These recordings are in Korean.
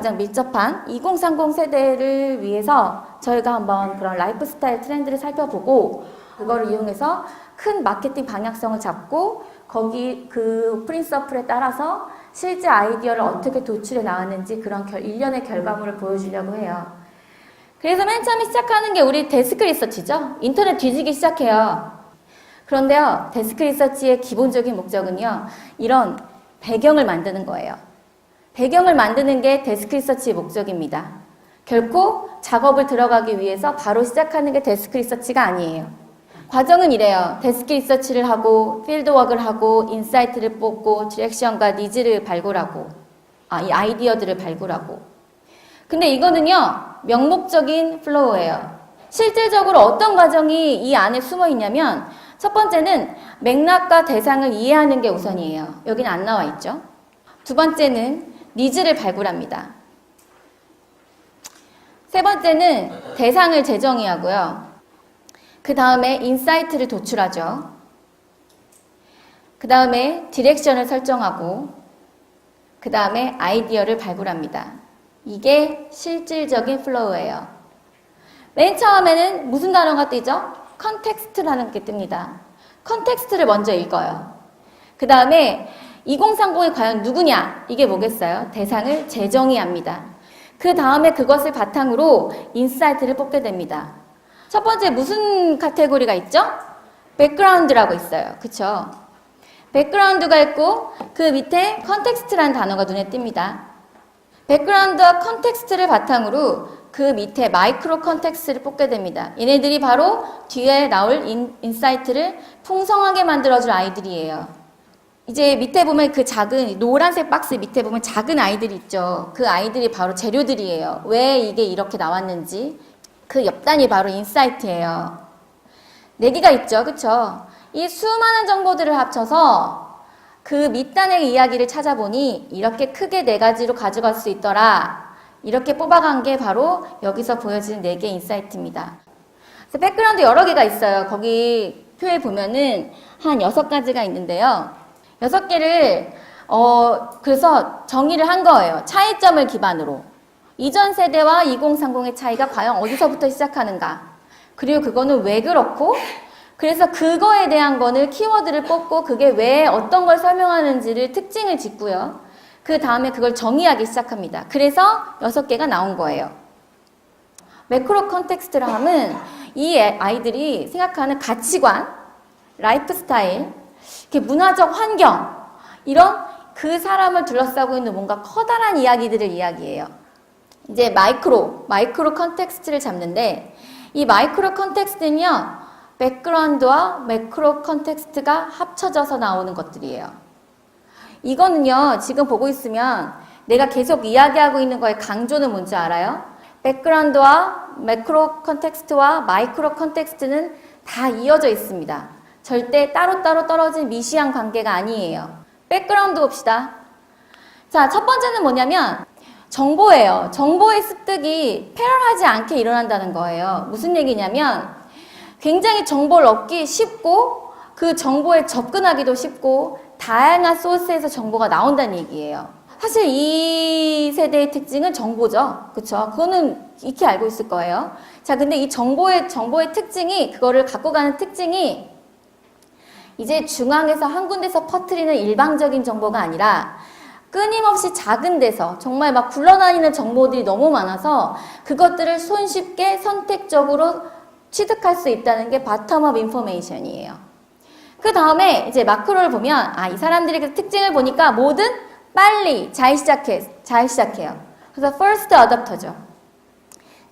가장 밀접한 2030 세대를 위해서 저희가 한번 그런 라이프 스타일 트렌드를 살펴보고 그거를 이용해서 큰 마케팅 방향성을 잡고 거기 그 프린서플에 따라서 실제 아이디어를 어떻게 도출해 나왔는지 그런 일련의 결과물을 보여주려고 해요. 그래서 맨 처음에 시작하는 게 우리 데스크 리서치죠. 인터넷 뒤지기 시작해요. 그런데요, 데스크 리서치의 기본적인 목적은요, 이런 배경을 만드는 거예요. 배경을 만드는 게 데스크 리서치의 목적입니다. 결코 작업을 들어가기 위해서 바로 시작하는 게 데스크 리서치가 아니에요. 과정은 이래요. 데스크 리서치를 하고 필드워크를 하고 인사이트를 뽑고 디렉션과 니즈를 발굴하고 이 아이디어들을 발굴하고 근데 이거는요 명목적인 플로우예요. 실질적으로 어떤 과정이 이 안에 숨어 있냐면 첫 번째는 맥락과 대상을 이해하는 게 우선이에요. 여기는 안 나와 있죠. 두 번째는 니즈를 발굴합니다. 세 번째는 대상을 재정의하고요. 그 다음에 인사이트를 도출하죠. 그 다음에 디렉션을 설정하고 그 다음에 아이디어를 발굴합니다. 이게 실질적인 플로우예요. 맨 처음에는 무슨 단어가 뜨죠? 컨텍스트라는 게 뜹니다. 컨텍스트를 먼저 읽어요. 그 다음에 2030이 과연 누구냐? 이게 뭐겠어요? 대상을 재정의합니다. 그 다음에 그것을 바탕으로 인사이트를 뽑게 됩니다. 첫 번째 무슨 카테고리가 있죠? 백그라운드라고 있어요. 그쵸? 백그라운드가 있고 그 밑에 컨텍스트라는 단어가 눈에 띕니다. 백그라운드와 컨텍스트를 바탕으로 그 밑에 마이크로 컨텍스트를 뽑게 됩니다. 얘네들이 바로 뒤에 나올 인사이트를 풍성하게 만들어줄 아이들이에요. 이제 밑에 보면 그 작은 노란색 박스 밑에 보면 작은 아이들이 있죠. 그 아이들이 바로 재료들이에요. 왜 이게 이렇게 나왔는지 그 옆단이 바로 인사이트예요. 4개가 있죠. 그쵸? 이 수많은 정보들을 합쳐서 그 밑단의 이야기를 찾아보니 이렇게 크게 4가지로 가져갈 수 있더라. 이렇게 뽑아간 게 바로 여기서 보여지는 4개의 인사이트입니다. 그래서 백그라운드 여러 개가 있어요. 거기 표에 보면은 한 6가지가 있는데요. 6개를 그래서 정의를 한 거예요. 차이점을 기반으로. 이전 세대와 2030의 차이가 과연 어디서부터 시작하는가. 그리고 그거는 왜 그렇고 그래서 그거에 대한 거를 키워드를 뽑고 그게 왜 어떤 걸 설명하는지를 특징을 짓고요. 그 다음에 그걸 정의하기 시작합니다. 그래서 6개가 나온 거예요. 매크로 컨텍스트라 하면 이 아이들이 생각하는 가치관, 라이프 스타일, 이렇게 문화적 환경 이런 그 사람을 둘러싸고 있는 뭔가 커다란 이야기들을 이야기해요. 이제 마이크로 컨텍스트를 잡는데 이 마이크로 컨텍스트는요. 백그라운드와 매크로 컨텍스트가 합쳐져서 나오는 것들이에요. 이거는요. 지금 보고 있으면 내가 계속 이야기하고 있는 거의 강조는 뭔지 알아요? 백그라운드와 매크로 컨텍스트와 마이크로 컨텍스트는 다 이어져 있습니다. 절대 따로따로 떨어진 미시한 관계가 아니에요. 백그라운드 봅시다. 자, 첫 번째는 뭐냐면 정보예요. 정보의 습득이 패럴하지 않게 일어난다는 거예요. 무슨 얘기냐면 굉장히 정보를 얻기 쉽고 그 정보에 접근하기도 쉽고 다양한 소스에서 정보가 나온다는 얘기예요. 사실 이 세대의 특징은 정보죠. 그쵸? 그거는 익히 알고 있을 거예요. 자, 근데 이 정보의 특징이 그거를 갖고 가는 특징이 이제 중앙에서 한 군데서 퍼뜨리는 일방적인 정보가 아니라 끊임없이 작은 데서 정말 막 굴러다니는 정보들이 너무 많아서 그것들을 손쉽게 선택적으로 취득할 수 있다는 게 바텀업 인포메이션이에요. 그 다음에 이제 마크로를 보면 이 사람들의 그 특징을 보니까 뭐든 빨리 잘 시작해요. 그래서 first adopter죠.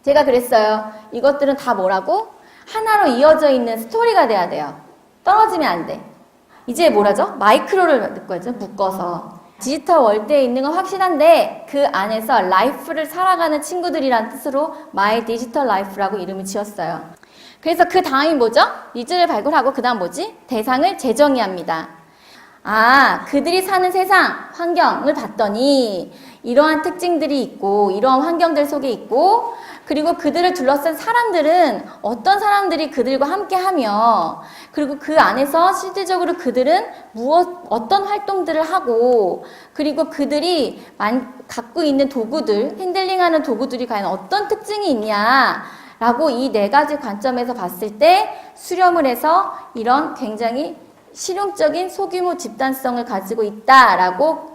제가 그랬어요. 이것들은 다 뭐라고? 하나로 이어져 있는 스토리가 돼야 돼요. 떨어지면 안 돼. 이제 뭐라죠? 마이크로를 묶어서. 디지털 월드에 있는 건 확실한데 그 안에서 라이프를 살아가는 친구들이란 뜻으로 My Digital Life라고 이름을 지었어요. 그래서 그 다음이 뭐죠? 니즈를 발굴하고 그 다음 뭐지? 대상을 재정의합니다. 그들이 사는 세상, 환경을 봤더니 이러한 특징들이 있고 이러한 환경들 속에 있고 그리고 그들을 둘러싼 사람들은 어떤 사람들이 그들과 함께하며 그리고 그 안에서 실질적으로 그들은 어떤 활동들을 하고 그리고 그들이 갖고 있는 도구들, 핸들링하는 도구들이 과연 어떤 특징이 있냐라고 이 네 가지 관점에서 봤을 때 수렴을 해서 이런 굉장히 실용적인 소규모 집단성을 가지고 있다라고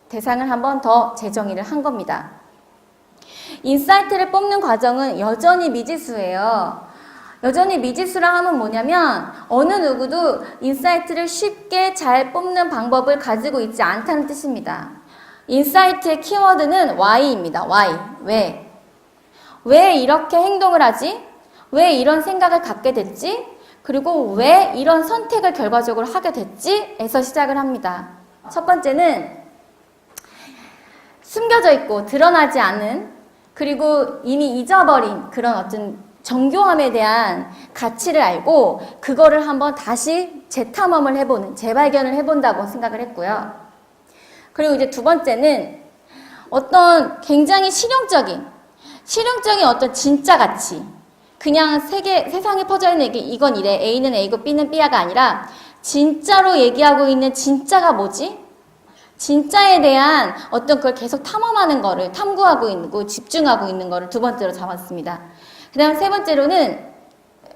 대상을 한 번 더 재정의를 한 겁니다. 인사이트를 뽑는 과정은 여전히 미지수예요. 여전히 미지수라 하면 뭐냐면 어느 누구도 인사이트를 쉽게 잘 뽑는 방법을 가지고 있지 않다는 뜻입니다. 인사이트의 키워드는 Why입니다. Why. 왜? 왜 이렇게 행동을 하지? 왜 이런 생각을 갖게 됐지? 그리고 왜 이런 선택을 결과적으로 하게 됐지? 에서 시작을 합니다. 첫 번째는 숨겨져 있고 드러나지 않은 그리고 이미 잊어버린 그런 어떤 정교함에 대한 가치를 알고 그거를 한번 다시 재탐험을 해보는, 재발견을 해본다고 생각을 했고요. 그리고 이제 두 번째는 어떤 굉장히 실용적인 어떤 진짜 가치. 그냥 세상에 퍼져있는 얘기, 이건 이래, A는 A고 B는 B야가 아니라 진짜로 얘기하고 있는 진짜가 뭐지? 진짜에 대한 어떤 걸 계속 탐험하는 거를 탐구하고 있는 거, 집중하고 있는 거를 두 번째로 잡았습니다. 그 다음 세 번째로는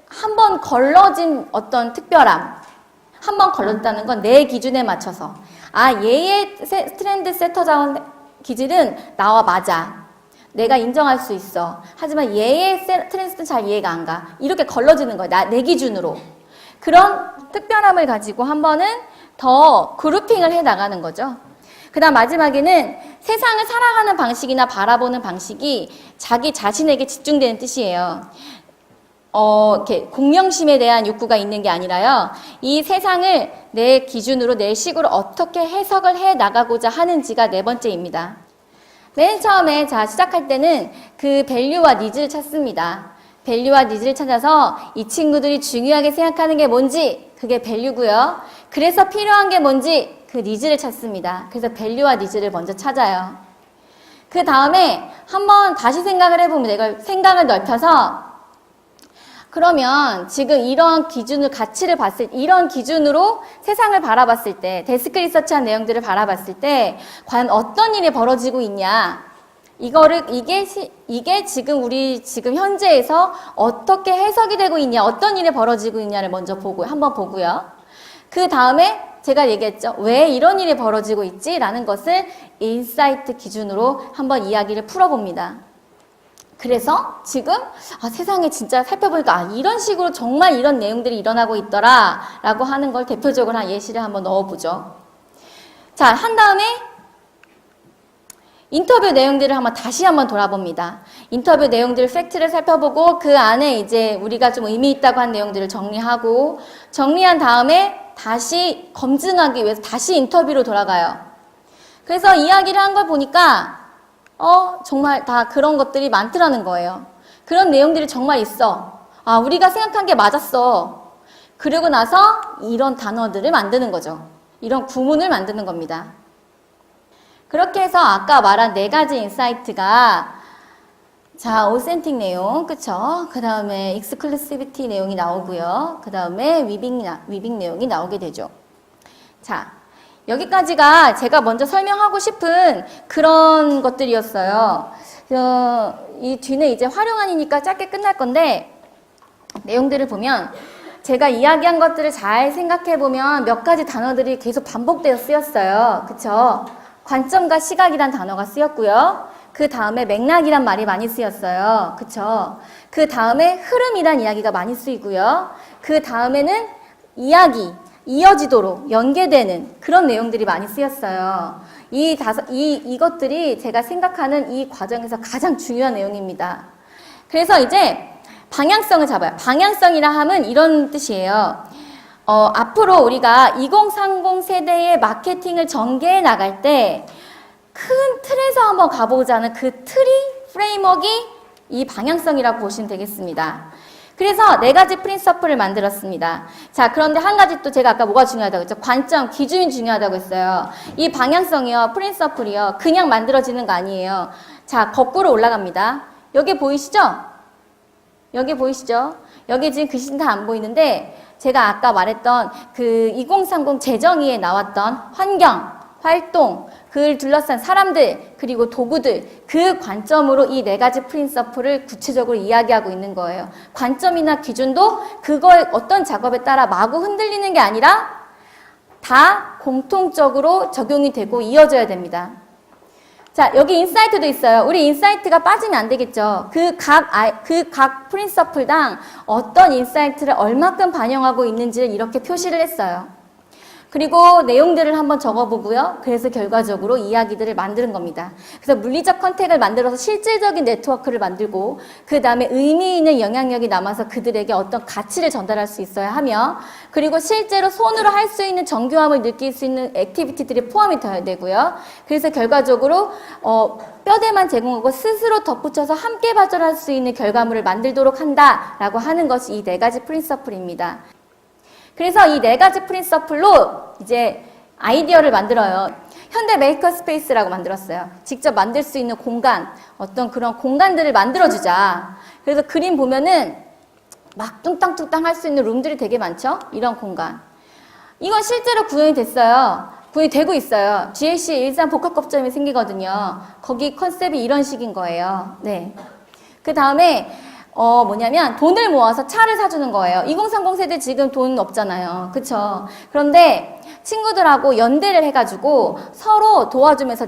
한 번 걸러진 어떤 특별함. 한 번 걸렀다는 건 내 기준에 맞춰서. 얘의 트렌드 세터 자원 기질은 나와 맞아. 내가 인정할 수 있어. 하지만 얘의 트렌드는 잘 이해가 안 가. 이렇게 걸러지는 거야. 내 기준으로. 그런 특별함을 가지고 한 번은 더 그룹핑을 해 나가는 거죠. 그 다음 마지막에는 세상을 살아가는 방식이나 바라보는 방식이 자기 자신에게 집중되는 뜻이에요. 이렇게 공명심에 대한 욕구가 있는 게 아니라요. 이 세상을 내 기준으로, 내 식으로 어떻게 해석을 해 나가고자 하는지가 네 번째입니다. 맨 처음에 시작할 때는 그 밸류와 니즈를 찾습니다. 밸류와 니즈를 찾아서 이 친구들이 중요하게 생각하는 게 뭔지 그게 밸류고요. 그래서 필요한 게 뭔지 그 니즈를 찾습니다. 그래서 밸류와 니즈를 먼저 찾아요. 그 다음에 한번 다시 생각을 해보면 내가 생각을 넓혀서 그러면 지금 이런 기준을 가치를 이런 기준으로 세상을 바라봤을 때 데스크 리서치한 내용들을 바라봤을 때 과연 어떤 일이 벌어지고 있냐 이게 지금 우리 지금 현재에서 어떻게 해석이 되고 있냐 어떤 일이 벌어지고 있냐를 먼저 한번 보고요. 그 다음에 제가 얘기했죠. 왜 이런 일이 벌어지고 있지? 라는 것을 인사이트 기준으로 한번 이야기를 풀어봅니다. 그래서 지금 세상에 진짜 살펴보니까 이런 식으로 정말 이런 내용들이 일어나고 있더라 라고 하는 걸 대표적으로 한 예시를 한번 넣어보죠. 자, 한 다음에 인터뷰 내용들을 다시 한번 돌아봅니다. 인터뷰 내용들 팩트를 살펴보고 그 안에 이제 우리가 좀 의미 있다고 한 내용들을 정리하고 정리한 다음에 다시 검증하기 위해서 다시 인터뷰로 돌아가요. 그래서 이야기를 한 걸 보니까 정말 다 그런 것들이 많더라는 거예요. 그런 내용들이 정말 있어. 우리가 생각한 게 맞았어. 그러고 나서 이런 단어들을 만드는 거죠. 이런 구문을 만드는 겁니다. 그렇게 해서 아까 말한 네 가지 인사이트가 오센틱 내용, 그쵸? 그 다음에 익스클루시비티 내용이 나오고요. 그 다음에 위빙 내용이 나오게 되죠. 자, 여기까지가 제가 먼저 설명하고 싶은 그런 것들이었어요. 이 뒤는 이제 활용안이니까 짧게 끝날 건데 내용들을 보면 제가 이야기한 것들을 잘 생각해보면 몇 가지 단어들이 계속 반복되어 쓰였어요. 그쵸? 관점과 시각이란 단어가 쓰였고요. 그 다음에 맥락이란 말이 많이 쓰였어요. 그쵸? 그 다음에 흐름이란 이야기가 많이 쓰이고요. 그 다음에는 이어지도록 연계되는 그런 내용들이 많이 쓰였어요. 이것들이 제가 생각하는 이 과정에서 가장 중요한 내용입니다. 그래서 이제 방향성을 잡아요. 방향성이라 하면 이런 뜻이에요. 앞으로 우리가 2030 세대의 마케팅을 전개해 나갈 때 큰 틀에서 한번 가보자는 그 프레임워크가 이 방향성이라고 보시면 되겠습니다. 그래서 네 가지 프린서플을 만들었습니다. 자, 그런데 한 가지 또 제가 아까 뭐가 중요하다고 했죠? 관점, 기준이 중요하다고 했어요. 이 방향성이요, 프린서플이요, 그냥 만들어지는 거 아니에요. 자, 거꾸로 올라갑니다. 여기 보이시죠? 여기 보이시죠? 여기 지금 글씨는 다 안 보이는데 제가 아까 말했던 그 2030 재정의에 나왔던 환경, 활동, 그를 둘러싼 사람들, 그리고 도구들, 그 관점으로 이 네 가지 프린서플을 구체적으로 이야기하고 있는 거예요. 관점이나 기준도 그거의 어떤 작업에 따라 마구 흔들리는 게 아니라 다 공통적으로 적용이 되고 이어져야 됩니다. 자, 여기 인사이트도 있어요. 우리 인사이트가 빠지면 안 되겠죠. 그 각 프린서플당 어떤 인사이트를 얼마큼 반영하고 있는지를 이렇게 표시를 했어요. 그리고 내용들을 한번 적어보고요. 그래서 결과적으로 이야기들을 만드는 겁니다. 그래서 물리적 컨택을 만들어서 실질적인 네트워크를 만들고 그 다음에 의미 있는 영향력이 남아서 그들에게 어떤 가치를 전달할 수 있어야 하며 그리고 실제로 손으로 할 수 있는 정교함을 느낄 수 있는 액티비티들이 포함이 되어야 되고요. 그래서 결과적으로 뼈대만 제공하고 스스로 덧붙여서 함께 발전할 수 있는 결과물을 만들도록 한다라고 하는 것이 이 네 가지 프린서플입니다. 그래서 이 네 가지 프린서플로 이제 아이디어를 만들어요. 현대 메이커 스페이스라고 만들었어요. 직접 만들 수 있는 공간, 어떤 그런 공간들을 만들어주자. 그래서 그림 보면은 막 뚱땅뚱땅 할 수 있는 룸들이 되게 많죠? 이런 공간. 이건 실제로 구현이 됐어요. 구현이 되고 있어요. GLC 일산 복합거점이 생기거든요. 거기 컨셉이 이런 식인 거예요. 네. 그 다음에 뭐냐면 돈을 모아서 차를 사주는 거예요. 2030 세대 지금 돈 없잖아요. 그쵸? 그런데 친구들하고 연대를 해가지고 서로 도와주면서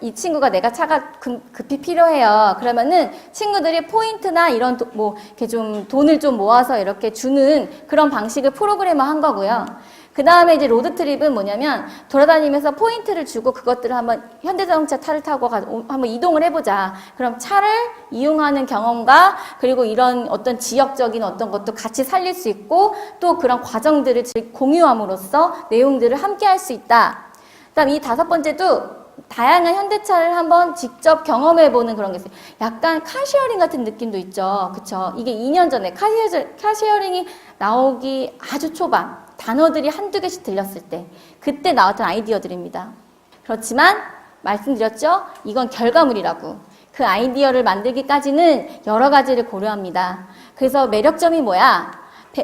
이 친구가 내가 차가 급히 필요해요. 그러면은 친구들이 포인트나 이런 이렇게 좀 돈을 좀 모아서 이렇게 주는 그런 방식을 프로그램화 한 거고요. 그 다음에 이제 로드트립은 뭐냐면 돌아다니면서 포인트를 주고 그것들을 한번 현대자동차 차를 타고 한번 이동을 해보자. 그럼 차를 이용하는 경험과 그리고 이런 어떤 지역적인 어떤 것도 같이 살릴 수 있고 또 그런 과정들을 공유함으로써 내용들을 함께 할 수 있다. 그다음 이 다섯 번째도 다양한 현대차를 한번 직접 경험해보는 그런 게 있어요. 약간 카쉐어링 같은 느낌도 있죠. 그쵸? 이게 2년 전에 카쉐어링이 나오기 아주 초반. 단어들이 한두 개씩 들렸을 때 그때 나왔던 아이디어들입니다. 그렇지만 말씀드렸죠? 이건 결과물이라고. 그 아이디어를 만들기까지는 여러 가지를 고려합니다. 그래서 매력점이 뭐야?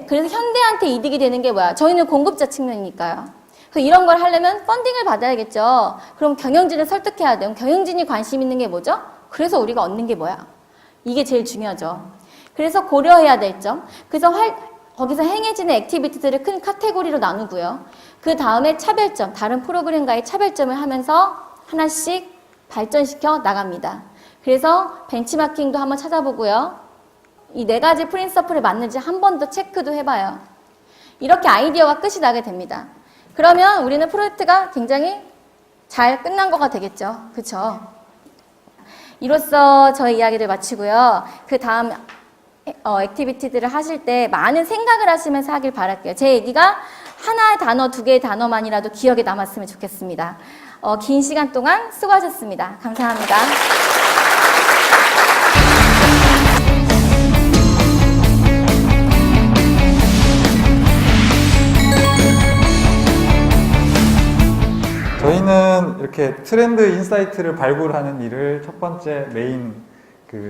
그래서 현대한테 이득이 되는 게 뭐야? 저희는 공급자 측면이니까요. 그래서 이런 걸 하려면 펀딩을 받아야겠죠. 그럼 경영진을 설득해야 돼요. 경영진이 관심 있는 게 뭐죠? 그래서 우리가 얻는 게 뭐야? 이게 제일 중요하죠. 그래서 고려해야 될 점. 그래서 거기서 행해지는 액티비티들을 큰 카테고리로 나누고요. 그 다음에 차별점, 다른 프로그램과의 차별점을 하면서 하나씩 발전시켜 나갑니다. 그래서 벤치마킹도 한번 찾아보고요. 이 네 가지 프린서플에 맞는지 한 번 더 체크도 해봐요. 이렇게 아이디어가 끝이 나게 됩니다. 그러면 우리는 프로젝트가 굉장히 잘 끝난 거가 되겠죠. 그렇죠? 이로써 저의 이야기를 마치고요. 그 다음 액티비티들을 하실 때 많은 생각을 하시면서 하길 바랄게요. 제 얘기가 하나의 단어, 두 개의 단어만이라도 기억에 남았으면 좋겠습니다. 긴 시간 동안 수고하셨습니다. 감사합니다. 저희는 이렇게 트렌드 인사이트를 발굴하는 일을 첫 번째 메인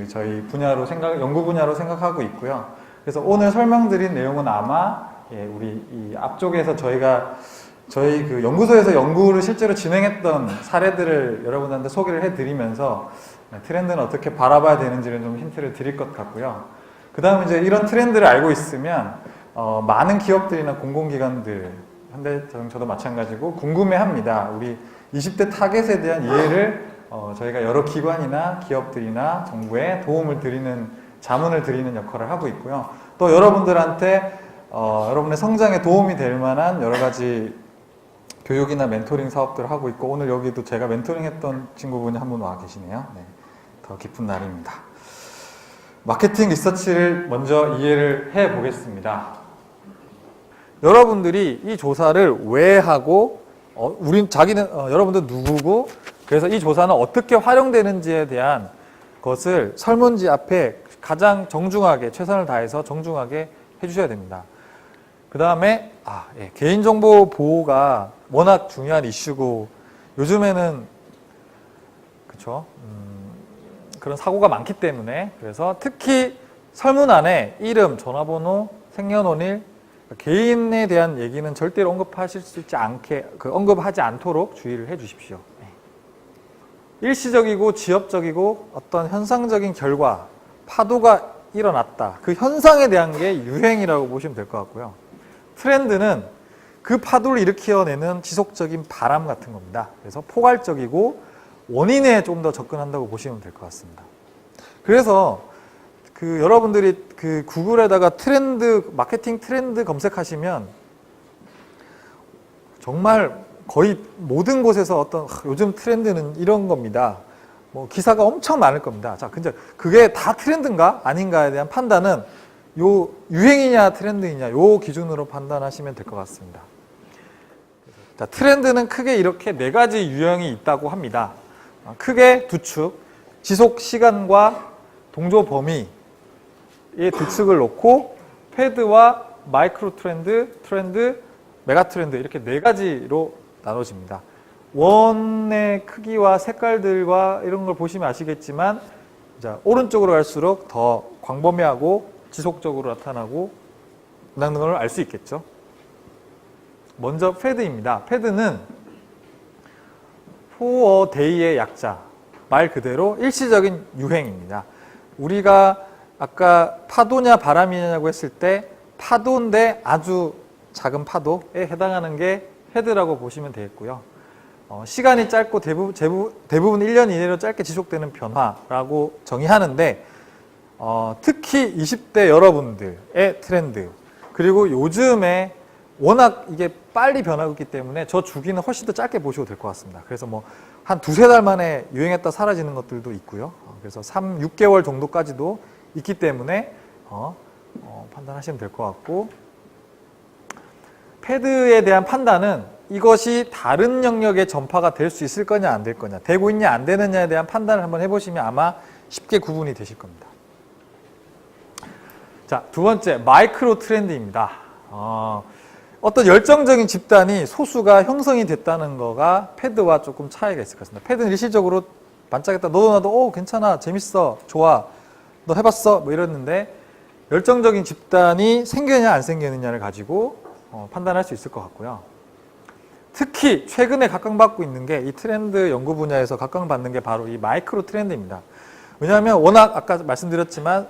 저희 분야로 연구 분야로 생각하고 있고요. 그래서 오늘 설명드린 내용은 아마 우리 이 앞쪽에서 저희 그 연구소에서 연구를 실제로 진행했던 사례들을 여러분한테 소개를 해드리면서 트렌드는 어떻게 바라봐야 되는지를 좀 힌트를 드릴 것 같고요. 그 다음에 이제 이런 트렌드를 알고 있으면 많은 기업들이나 공공기관들, 현대자동차도 마찬가지고 궁금해합니다. 우리 20대 타겟에 대한 이해를 저희가 여러 기관이나 기업들이나 정부에 도움을 드리는, 자문을 드리는 역할을 하고 있고요. 또 여러분들한테 여러분의 성장에 도움이 될 만한 여러 가지 교육이나 멘토링 사업들을 하고 있고, 오늘 여기도 제가 멘토링 했던 친구분이 한 분 와 계시네요. 네, 더 기쁜 날입니다. 마케팅 리서치를 먼저 이해를 해 보겠습니다. 여러분들이 이 조사를 왜 하고, 여러분들 누구고, 그래서 이 조사는 어떻게 활용되는지에 대한 것을 설문지 앞에 가장 정중하게, 최선을 다해서 정중하게 해주셔야 됩니다. 그 다음에 개인정보 보호가 워낙 중요한 이슈고, 요즘에는 그쵸? 그런 사고가 많기 때문에 그래서 특히 설문 안에 이름, 전화번호, 생년월일, 개인에 대한 얘기는 절대로 언급하실 수 있지 않게 언급하지 않도록 주의를 해주십시오. 일시적이고 지엽적이고 어떤 현상적인 결과, 파도가 일어났다. 그 현상에 대한 게 유행이라고 보시면 될 것 같고요. 트렌드는 그 파도를 일으켜내는 지속적인 바람 같은 겁니다. 그래서 포괄적이고 원인에 좀 더 접근한다고 보시면 될 것 같습니다. 그래서 여러분들이 구글에다가 마케팅 트렌드 검색하시면 정말 거의 모든 곳에서 요즘 트렌드는 이런 겁니다. 뭐 기사가 엄청 많을 겁니다. 자, 근데 그게 다 트렌드인가 아닌가에 대한 판단은 요 유행이냐 트렌드이냐 요 기준으로 판단하시면 될 것 같습니다. 자, 트렌드는 크게 이렇게 4가지 유형이 있다고 합니다. 크게 두 축, 지속 시간과 동조 범위의 두 축을 놓고 패드와 마이크로 트렌드, 메가 트렌드 이렇게 4가지로 나눠집니다. 원의 크기와 색깔들과 이런 걸 보시면 아시겠지만 오른쪽으로 갈수록 더 광범위하고 지속적으로 나타나고 있는 걸 알 수 있겠죠. 먼저 패드입니다. 패드는 for a day의 약자, 말 그대로 일시적인 유행입니다. 우리가 아까 파도냐 바람이냐고 했을 때 파도인데 아주 작은 파도에 해당하는 게 패드라고 보시면 되겠고요. 시간이 짧고 대부분 1년 이내로 짧게 지속되는 변화라고 정의하는데 특히 20대 여러분들의 트렌드 그리고 요즘에 워낙 이게 빨리 변하고 있기 때문에 저 주기는 훨씬 더 짧게 보셔도 될 것 같습니다. 그래서 뭐 한 2-3달 만에 유행했다 사라지는 것들도 있고요. 그래서 3-6개월 정도까지도 있기 때문에 판단하시면 될 것 같고 패드에 대한 판단은 이것이 다른 영역에 전파가 될 수 있을 거냐 안 될 거냐 되고 있냐 안 되느냐에 대한 판단을 한번 해보시면 아마 쉽게 구분이 되실 겁니다. 자, 두 번째 마이크로 트렌드입니다. 어떤 열정적인 집단이 소수가 형성이 됐다는 거가 패드와 조금 차이가 있을 것 같습니다. 패드는 일시적으로 반짝였다 너도 나도 괜찮아 재밌어 좋아 너 해봤어 뭐 이랬는데 열정적인 집단이 생겼냐 안 생겼느냐를 가지고 판단할 수 있을 것 같고요. 특히 최근에 각광받고 있는 게 이 트렌드 연구 분야에서 각광받는 게 바로 이 마이크로 트렌드입니다. 왜냐하면 워낙 아까 말씀드렸지만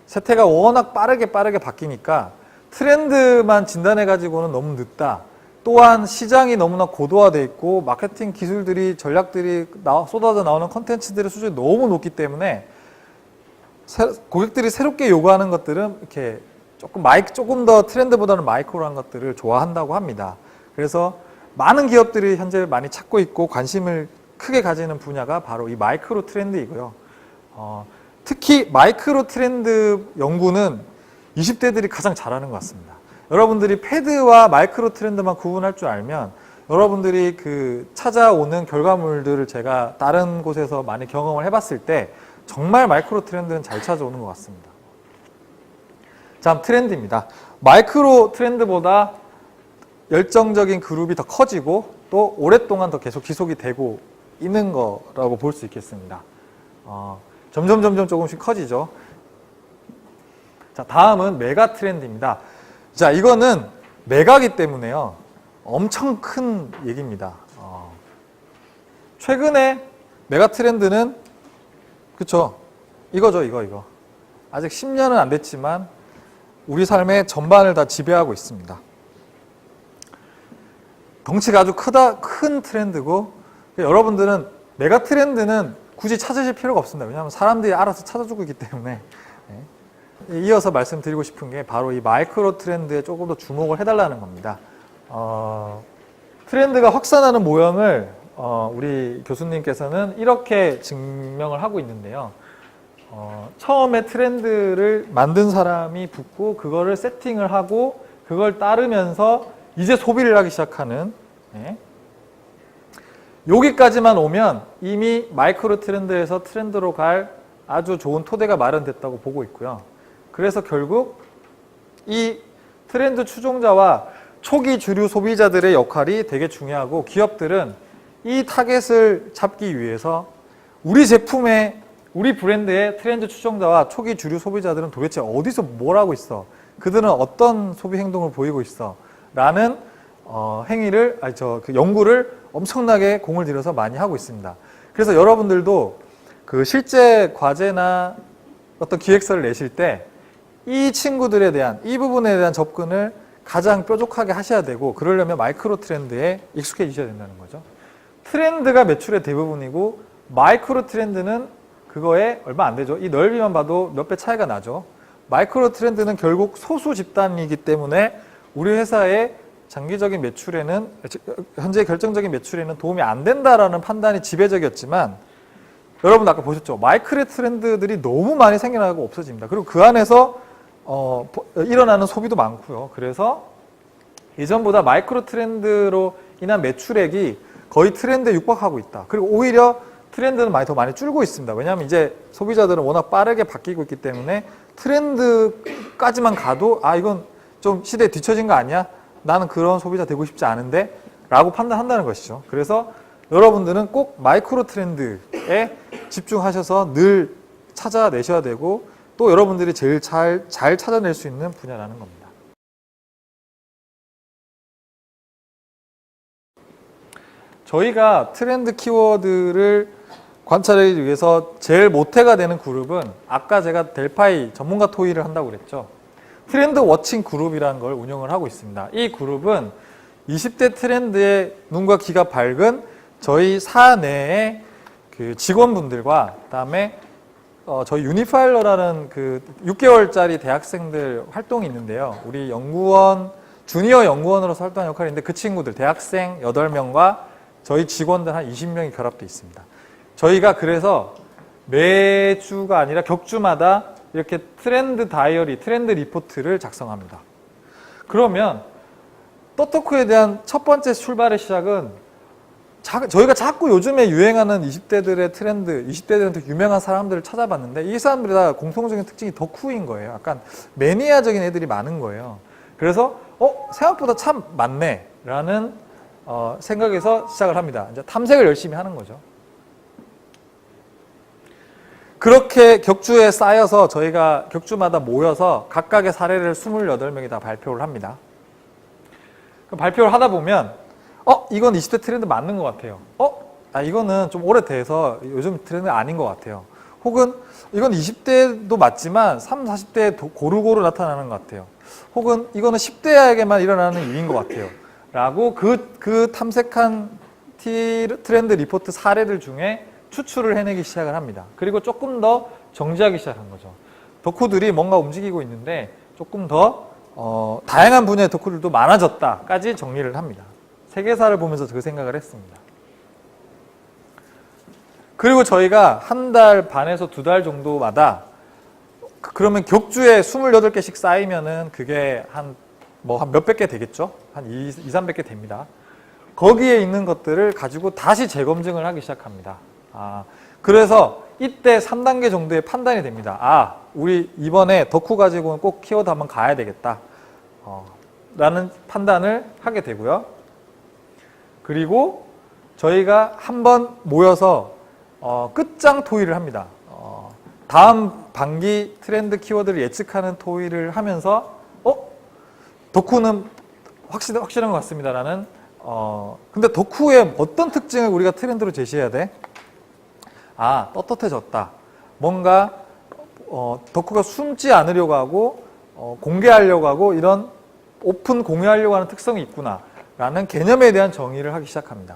세태가 워낙 빠르게 바뀌니까 트렌드만 진단해가지고는 너무 늦다. 또한 시장이 너무나 고도화되어 있고 마케팅 기술들이 전략들이 쏟아져 나오는 컨텐츠들의 수준이 너무 높기 때문에 고객들이 새롭게 요구하는 것들은 이렇게 조금 더 트렌드보다는 마이크로한 것들을 좋아한다고 합니다. 그래서 많은 기업들이 현재 많이 찾고 있고 관심을 크게 가지는 분야가 바로 이 마이크로 트렌드이고요. 특히 마이크로 트렌드 연구는 20대들이 가장 잘하는 것 같습니다. 여러분들이 패드와 마이크로 트렌드만 구분할 줄 알면 여러분들이 찾아오는 결과물들을 제가 다른 곳에서 많이 경험을 해봤을 때 정말 마이크로 트렌드는 잘 찾아오는 것 같습니다. 다음 트렌드입니다. 마이크로 트렌드보다 열정적인 그룹이 더 커지고 또 오랫동안 더 계속 지속이 되고 있는 거라고 볼 수 있겠습니다. 점점 조금씩 커지죠. 자, 다음은 메가 트렌드입니다. 자, 이거는 메가기 때문에요. 엄청 큰 얘기입니다. 최근에 메가 트렌드는 그쵸? 이거죠, 이거. 아직 10년은 안 됐지만 우리 삶의 전반을 다 지배하고 있습니다. 덩치가 아주 큰 트렌드고 여러분들은 메가 트렌드는 굳이 찾으실 필요가 없습니다. 왜냐하면 사람들이 알아서 찾아주고 있기 때문에. 이어서 말씀드리고 싶은 게 바로 이 마이크로 트렌드에 조금 더 주목을 해달라는 겁니다. 트렌드가 확산하는 모형을 우리 교수님께서는 이렇게 증명을 하고 있는데요. 처음에 트렌드를 만든 사람이 붙고 그거를 세팅을 하고 그걸 따르면서 이제 소비를 하기 시작하는 여기까지만 오면 이미 마이크로 트렌드에서 트렌드로 갈 아주 좋은 토대가 마련됐다고 보고 있고요. 그래서 결국 이 트렌드 추종자와 초기 주류 소비자들의 역할이 되게 중요하고 기업들은 이 타겟을 잡기 위해서 우리 제품의 우리 브랜드의 트렌드 추종자와 초기 주류 소비자들은 도대체 어디서 뭘 하고 있어? 그들은 어떤 소비 행동을 보이고 있어? 라는 연구를 엄청나게 공을 들여서 많이 하고 있습니다. 그래서 여러분들도 그 실제 과제나 어떤 기획서를 내실 때 이 친구들에 대한, 이 부분에 대한 접근을 가장 뾰족하게 하셔야 되고, 그러려면 마이크로 트렌드에 익숙해지셔야 된다는 거죠. 트렌드가 매출의 대부분이고, 마이크로 트렌드는 그거에 얼마 안 되죠. 이 넓이만 봐도 몇 배 차이가 나죠. 마이크로 트렌드는 결국 소수 집단이기 때문에 우리 회사의 장기적인 매출에는, 현재 결정적인 매출에는 도움이 안 된다라는 판단이 지배적이었지만, 여러분 아까 보셨죠? 마이크로 트렌드들이 너무 많이 생겨나고 없어집니다. 그리고 그 안에서 일어나는 소비도 많고요. 그래서 예전보다 마이크로 트렌드로 인한 매출액이 거의 트렌드에 육박하고 있다. 그리고 오히려 트렌드는 더 많이 줄고 있습니다. 왜냐하면 이제 소비자들은 워낙 빠르게 바뀌고 있기 때문에 트렌드까지만 가도 이건 좀 시대에 뒤처진 거 아니야? 나는 그런 소비자 되고 싶지 않은데? 라고 판단한다는 것이죠. 그래서 여러분들은 꼭 마이크로 트렌드에 집중하셔서 늘 찾아내셔야 되고, 또 여러분들이 제일 잘 찾아낼 수 있는 분야라는 겁니다. 저희가 트렌드 키워드를 관찰하기 위해서 제일 모태가 되는 그룹은 아까 제가 델파이 전문가 토의를 한다고 그랬죠. 트렌드 워칭 그룹이라는 걸 운영을 하고 있습니다. 이 그룹은 20대 트렌드에 눈과 귀가 밝은 저희 사내의 그 직원분들과 그다음에 저희 유니파일러라는 그 6개월짜리 대학생들 활동이 있는데요. 우리 연구원, 주니어 연구원으로서 활동하는 역할인데 그 친구들, 대학생 8명과 저희 직원들 한 20명이 결합되어 있습니다. 저희가 그래서 매주가 아니라 격주마다 이렇게 트렌드 다이어리, 트렌드 리포트를 작성합니다. 그러면 떠토크에 대한 첫 번째 출발의 시작은 저희가 자꾸 요즘에 유행하는 20대들의 트렌드, 20대들한테 유명한 사람들을 찾아봤는데 이 사람들이 다 공통적인 특징이 덕후인 거예요. 약간 매니아적인 애들이 많은 거예요. 그래서 생각보다 참 많네 라는 생각에서 시작을 합니다. 이제 탐색을 열심히 하는 거죠. 그렇게 격주에 쌓여서 저희가 격주마다 모여서 각각의 사례를 28명이 다 발표를 합니다. 발표를 하다 보면 이건 20대 트렌드 맞는 것 같아요. 이거는 좀 오래돼서 요즘 트렌드 아닌 것 같아요. 혹은 이건 20대도 맞지만 30, 40대에 고루고루 나타나는 것 같아요. 혹은 이거는 10대에게만 일어나는 일인 것 같아요. 라고 그 탐색한 트렌드 리포트 사례들 중에 추출을 해내기 시작을 합니다. 그리고 조금 더 정지하기 시작한 거죠. 덕후들이 뭔가 움직이고 있는데 조금 더 다양한 분야의 덕후들도 많아졌다까지 정리를 합니다. 세계사를 보면서 그 생각을 했습니다. 그리고 저희가 한 달 반에서 2달 정도마다 그러면 격주에 28개씩 쌓이면은 그게 한 몇백 개 되겠죠? 한 300개 됩니다. 거기에 있는 것들을 가지고 다시 재검증을 하기 시작합니다. 그래서 이때 3단계 정도의 판단이 됩니다. 우리 이번에 덕후 가지고는 꼭 키워드 한번 가야 되겠다. 라는 판단을 하게 되고요. 그리고 저희가 한번 모여서 끝장 토의를 합니다. 다음 반기 트렌드 키워드를 예측하는 토의를 하면서 덕후는 확실한 것 같습니다. 라는 근데 덕후의 어떤 특징을 우리가 트렌드로 제시해야 돼? 떳떳해졌다. 뭔가 덕후가 숨지 않으려고 하고 공개하려고 하고 이런 오픈 공유하려고 하는 특성이 있구나 라는 개념에 대한 정의를 하기 시작합니다.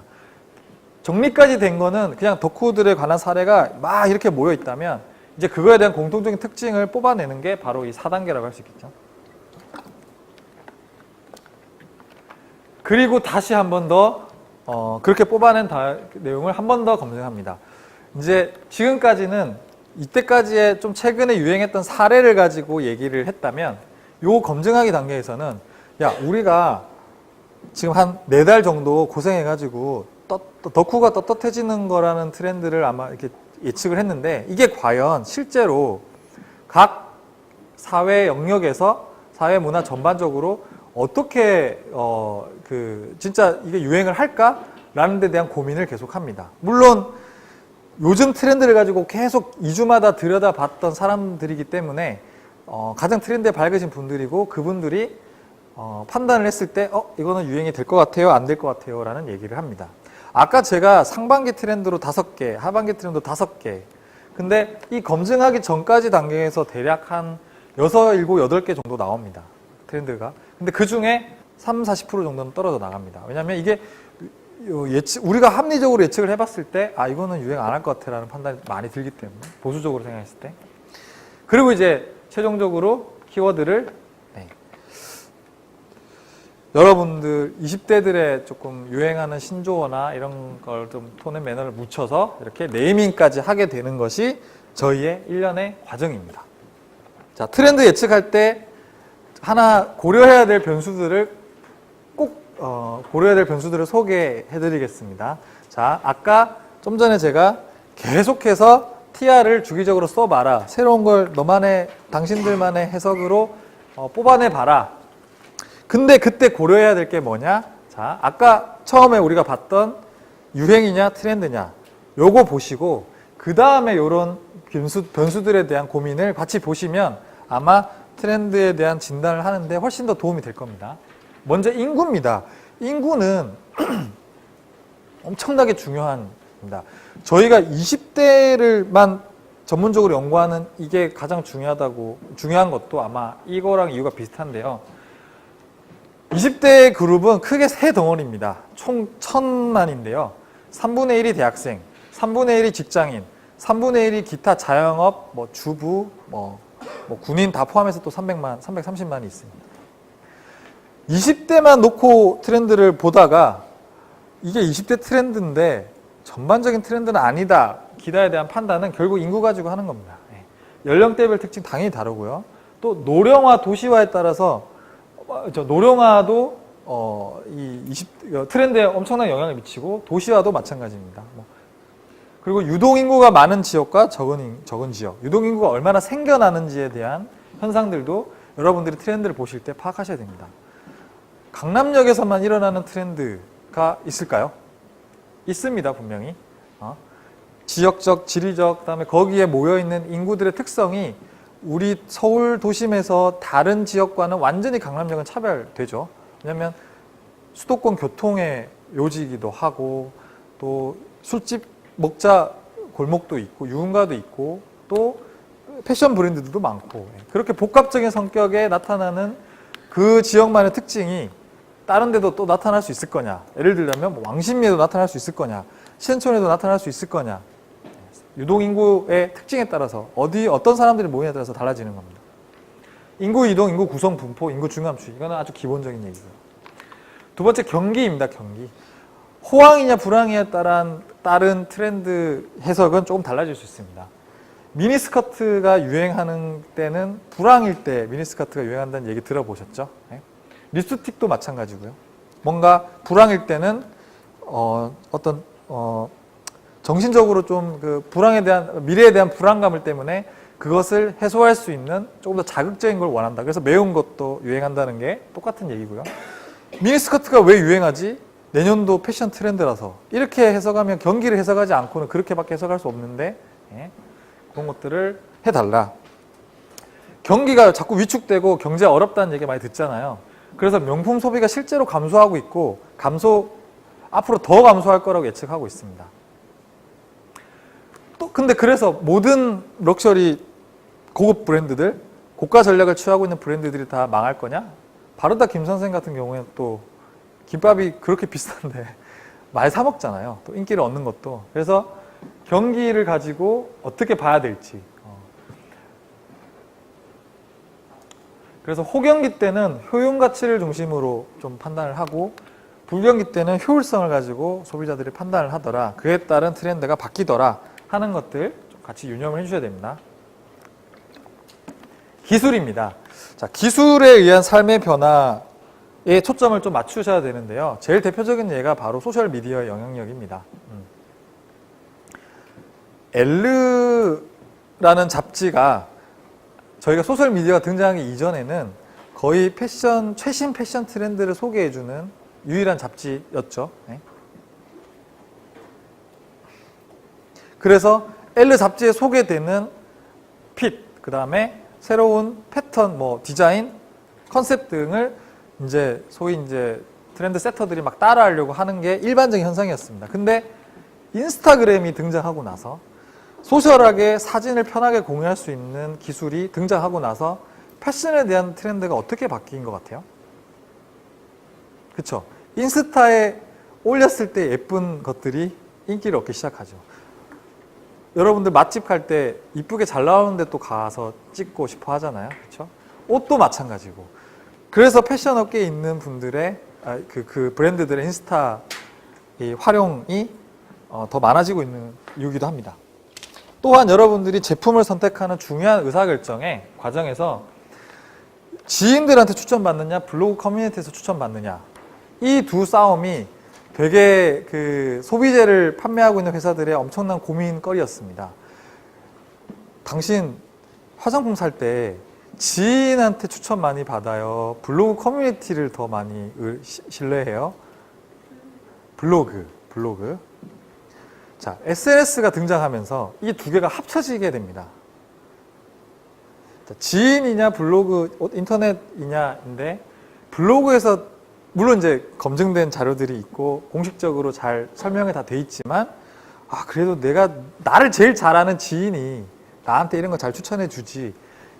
정리까지 된 거는 그냥 덕후들에 관한 사례가 막 이렇게 모여 있다면 이제 그거에 대한 공통적인 특징을 뽑아내는 게 바로 이 4단계라고 할 수 있겠죠. 그리고 다시 한 번 더 그렇게 뽑아낸 내용을 한 번 더 검증합니다. 이제 지금까지는 이때까지의 좀 최근에 유행했던 사례를 가지고 얘기를 했다면 요 검증하기 단계에서는 우리가 지금 한 4달 정도 고생해가지고 덕후가 떳떳해지는 거라는 트렌드를 아마 이렇게 예측을 했는데 이게 과연 실제로 각 사회 영역에서 사회 문화 전반적으로 어떻게 진짜 이게 유행을 할까라는 데 대한 고민을 계속합니다. 물론 요즘 트렌드를 가지고 계속 2주마다 들여다봤던 사람들이기 때문에 가장 트렌드에 밝으신 분들이고 그분들이 판단을 했을 때 이거는 유행이 될 것 같아요, 안 될 것 같아요 라는 얘기를 합니다. 아까 제가 상반기 트렌드로 5개, 하반기 트렌드 5개, 근데 이 검증하기 전까지 단계에서 대략 한 6, 7, 8개 정도 나옵니다. 트렌드가. 근데 그 중에 3, 40% 정도는 떨어져 나갑니다. 왜냐하면 이게 우리가 합리적으로 예측을 해봤을 때 이거는 유행 안 할 것 같아 라는 판단이 많이 들기 때문에, 보수적으로 생각했을 때. 그리고 이제 최종적으로 키워드를 여러분들 20대들의 조금 유행하는 신조어나 이런 걸 좀 톤의 매너를 묻혀서 이렇게 네이밍까지 하게 되는 것이 저희의 1년의 과정입니다. 자, 트렌드 예측할 때 하나 고려해야 될 변수들을 고려해야 될 변수들을 소개해 드리겠습니다. 자, 아까 좀 전에 제가 계속해서 TR을 주기적으로 써봐라. 새로운 걸 당신들만의 해석으로 뽑아내봐라. 근데 그때 고려해야 될 게 뭐냐? 자, 아까 처음에 우리가 봤던 유행이냐 트렌드냐 요거 보시고 그 다음에 요런 변수들에 대한 고민을 같이 보시면 아마 트렌드에 대한 진단을 하는데 훨씬 더 도움이 될 겁니다. 먼저 인구입니다. 인구는 엄청나게 중요합니다. 저희가 20대를만 전문적으로 연구하는 이게 가장 중요한 것도 아마 이거랑 이유가 비슷한데요. 20대 그룹은 크게 세 덩어리입니다. 총 1000만인데요. 3분의 1이 대학생, 3분의 1이 직장인, 3분의 1이 기타 자영업, 주부, 군인 다 포함해서 또 330만이 있습니다. 20대만 놓고 트렌드를 보다가 이게 20대 트렌드인데 전반적인 트렌드는 아니다. 기다에 대한 판단은 결국 인구 가지고 하는 겁니다. 연령대별 특징 당연히 다르고요. 또 노령화, 도시화에 따라서 노령화도 트렌드에 엄청난 영향을 미치고 도시화도 마찬가지입니다. 그리고 유동인구가 많은 지역과 적은 지역, 유동인구가 얼마나 생겨나는지에 대한 현상들도 여러분들이 트렌드를 보실 때 파악하셔야 됩니다. 강남역에서만 일어나는 트렌드가 있을까요? 있습니다, 분명히. 지역적, 지리적, 그다음에 거기에 모여있는 인구들의 특성이 우리 서울 도심에서 다른 지역과는 완전히 강남역은 차별되죠. 왜냐하면 수도권 교통의 요지이기도 하고 또 술집 먹자 골목도 있고 유흥가도 있고 또 패션 브랜드들도 많고 그렇게 복합적인 성격에 나타나는 그 지역만의 특징이 다른 데도 또 나타날 수 있을 거냐. 예를 들자면 왕십리에도 나타날 수 있을 거냐. 신촌에도 나타날 수 있을 거냐. 유동인구의 특징에 따라서 어떤 사람들이 모이냐에 따라서 달라지는 겁니다. 인구 이동, 인구 구성 분포, 인구 중함추이 이거는 아주 기본적인 얘기고요. 두 번째 경기입니다. 경기. 호황이냐 불황이냐에 따른 트렌드 해석은 조금 달라질 수 있습니다. 미니스커트가 유행하는 때는 불황일 때 미니스커트가 유행한다는 얘기 들어보셨죠? 립스틱도 마찬가지고요. 뭔가 불황일 때는 정신적으로 좀 그 미래에 대한 불안감을 때문에 그것을 해소할 수 있는 조금 더 자극적인 걸 원한다. 그래서 매운 것도 유행한다는 게 똑같은 얘기고요. 미니스커트가 왜 유행하지? 내년도 패션 트렌드라서. 이렇게 해석하면 경기를 해석하지 않고는 그렇게밖에 해석할 수 없는데 그런 것들을 해달라. 경기가 자꾸 위축되고 경제가 어렵다는 얘기 많이 듣잖아요. 그래서 명품 소비가 실제로 감소하고 있고 앞으로 더 감소할 거라고 예측하고 있습니다. 근데 그래서 모든 럭셔리 고급 브랜드들, 고가 전략을 취하고 있는 브랜드들이 다 망할 거냐? 바르다 김선생 같은 경우에는 또 김밥이 그렇게 비싼데 많이 사 먹잖아요. 또 인기를 얻는 것도. 그래서 경기를 가지고 어떻게 봐야 될지. 그래서 호경기 때는 효용 가치를 중심으로 좀 판단을 하고 불경기 때는 효율성을 가지고 소비자들이 판단을 하더라. 그에 따른 트렌드가 바뀌더라 하는 것들 좀 같이 유념을 해주셔야 됩니다. 기술입니다. 자, 기술에 의한 삶의 변화에 초점을 좀 맞추셔야 되는데요. 제일 대표적인 예가 바로 소셜미디어의 영향력입니다. 엘르라는 잡지가 저희가 소셜미디어가 등장하기 이전에는 거의 최신 패션 트렌드를 소개해주는 유일한 잡지였죠. 그래서 Elle 잡지에 소개되는 핏, 그 다음에 새로운 패턴, 뭐 디자인, 컨셉 등을 이제 소위 이제 트렌드 세터들이 막 따라하려고 하는 게 일반적인 현상이었습니다. 근데 인스타그램이 등장하고 나서 소셜하게 사진을 편하게 공유할 수 있는 기술이 등장하고 나서 패션에 대한 트렌드가 어떻게 바뀐 것 같아요? 그쵸? 인스타에 올렸을 때 예쁜 것들이 인기를 얻기 시작하죠. 여러분들 맛집 갈 때 이쁘게 잘 나오는데 또 가서 찍고 싶어 하잖아요. 그쵸? 옷도 마찬가지고. 그래서 패션 업계에 있는 분들의 그 브랜드들의 인스타 활용이 더 많아지고 있는 이유기도 합니다. 또한 여러분들이 제품을 선택하는 중요한 의사결정의 과정에서 지인들한테 추천받느냐, 블로그 커뮤니티에서 추천받느냐, 이 두 싸움이 되게 그 소비재를 판매하고 있는 회사들의 엄청난 고민거리였습니다. 당신 화장품 살 때 지인한테 추천 많이 받아요? 블로그 커뮤니티를 더 많이 신뢰해요? 블로그. 자, SNS가 등장하면서 이 두 개가 합쳐지게 됩니다. 자, 지인이냐 블로그, 인터넷이냐인데 블로그에서 물론 이제 검증된 자료들이 있고 공식적으로 잘 설명이 다 돼 있지만 그래도 나를 제일 잘 아는 지인이 나한테 이런 거 잘 추천해 주지.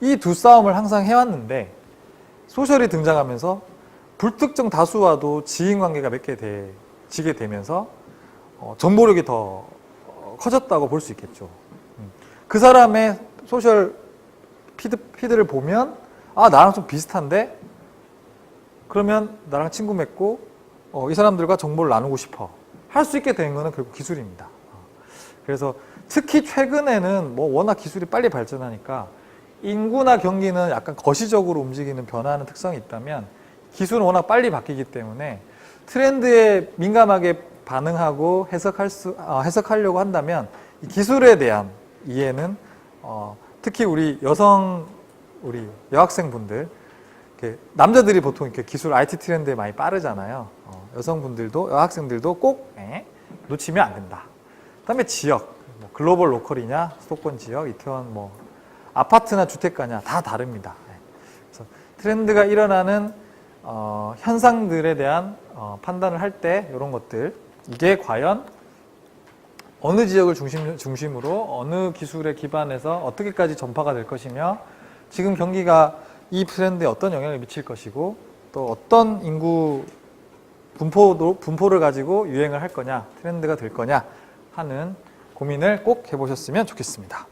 이 두 싸움을 항상 해왔는데 소셜이 등장하면서 불특정 다수와도 지인 관계가 맺게 되면서 정보력이 더 커졌다고 볼 수 있겠죠. 그 사람의 소셜 피드를 보면 나랑 좀 비슷한데 그러면 나랑 친구 맺고 이 사람들과 정보를 나누고 싶어 할 수 있게 된 거는 결국 기술입니다. 그래서 특히 최근에는 뭐 워낙 기술이 빨리 발전하니까 인구나 경기는 약간 거시적으로 움직이는 변화하는 특성이 있다면 기술은 워낙 빨리 바뀌기 때문에 트렌드에 민감하게 반응하고 해석하려고 한다면 이 기술에 대한 이해는 특히 우리 여학생분들, 남자들이 보통 이렇게 기술 IT 트렌드에 많이 빠르잖아요. 여성분들도 여학생들도 꼭 놓치면 안 된다. 그다음에 지역, 글로벌 로컬이냐, 수도권 지역, 이태원 아파트나 주택가냐 다 다릅니다. 그래서 트렌드가 일어나는 현상들에 대한 판단을 할 때 이런 것들, 이게 과연 어느 지역을 중심으로 어느 기술에 기반해서 어떻게까지 전파가 될 것이며 지금 경기가 이 트렌드에 어떤 영향을 미칠 것이고 또 어떤 인구 분포를 가지고 유행을 할 거냐, 트렌드가 될 거냐 하는 고민을 꼭 해보셨으면 좋겠습니다.